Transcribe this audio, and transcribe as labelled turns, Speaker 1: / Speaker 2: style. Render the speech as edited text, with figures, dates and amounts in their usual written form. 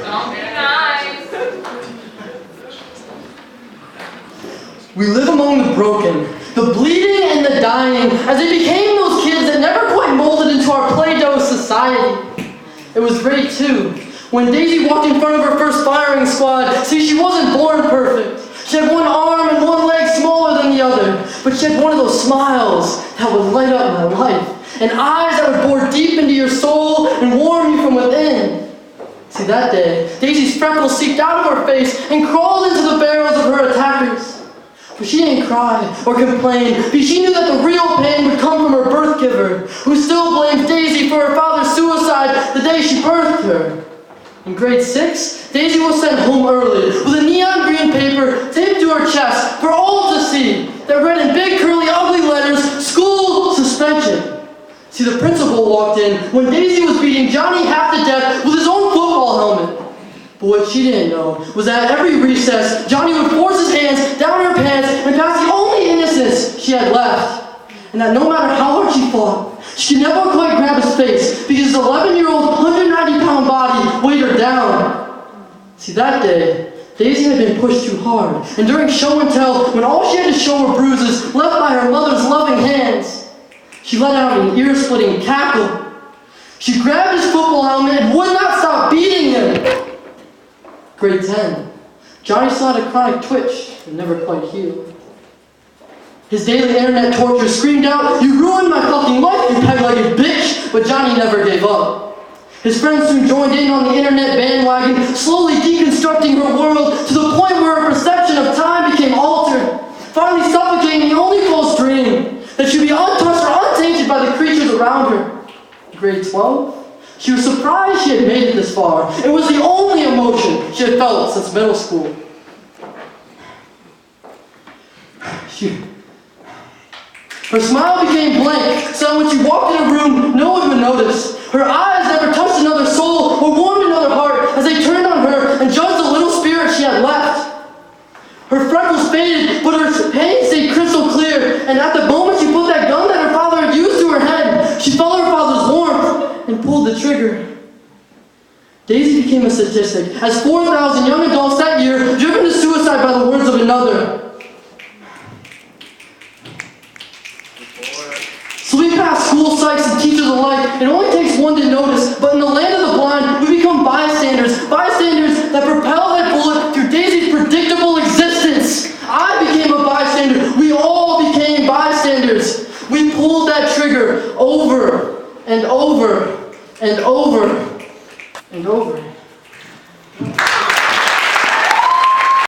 Speaker 1: Don't be nice.
Speaker 2: We live among the broken, the bleeding and the dying, as they became those kids that never quite molded into our Play-Doh society. It was grade 2, when Daisy walked in front of her first firing squad. See, she wasn't born perfect. She had one arm and one leg smaller than the other, but she had one of those smiles that would light up my life, and eyes that would bore deep into your soul and warm you from within. See, that day, Daisy's freckles seeped out of her face and crawled into the barrels of her attackers. But she didn't cry or complain, because she knew that the real pain would come from her birth giver, who still blames Daisy for her father's suicide the day she birthed her. In grade 6, Daisy was sent home early with a neon green paper taped to her chest for all to see that read in big curly ugly letters, "School Suspension." See, the principal walked in when Daisy was beating Johnny half to death with his own football helmet. But what she didn't know was that at every recess, Johnny would force his hands down her pants and pass the only innocence she had left. And that no matter how hard she fought, she could never quite grab his face because his 11-year-old, 190-pound body weighed her down. See, that day, Daisy had been pushed too hard, and during show and tell, when all she had to show were bruises left by her mother's loving hands, she let out an ear-splitting cackle. She grabbed his football helmet and would not stop beating him. Grade 10. Johnny still had a chronic twitch that never quite healed. His daily internet torture screamed out, "You ruined my fucking life, you peg-legged bitch!" But Johnny never gave up. His friends soon joined in on the internet bandwagon, slowly deconstructing her world to the point where her perception of time became altered, finally suffocating the only false dream that she'd be untouched or untainted by the creatures around her. Grade 12. She was surprised she had made it this far. It was the only emotion she had felt since middle school. Her smile became blank, so when she walked in a room, no one would notice. Her eyes never touched another soul or warmed another heart as they turned on her and judged the little spirit she had left. Her freckles faded, but her pain stayed crystal clear, and at the moment she put that gun that her father had used to her head, she felt her father's warmth and pulled the trigger. Daisy became a statistic, as 4,000 young adults that year driven to suicide by the words of another. So we pass school psychs and teachers alike. It only takes one to notice, but in the land of the blind, we become bystanders that propel that bullet through Daisy's predictable existence. I became a bystander. We all became bystanders. We pulled that trigger over and over and over and over.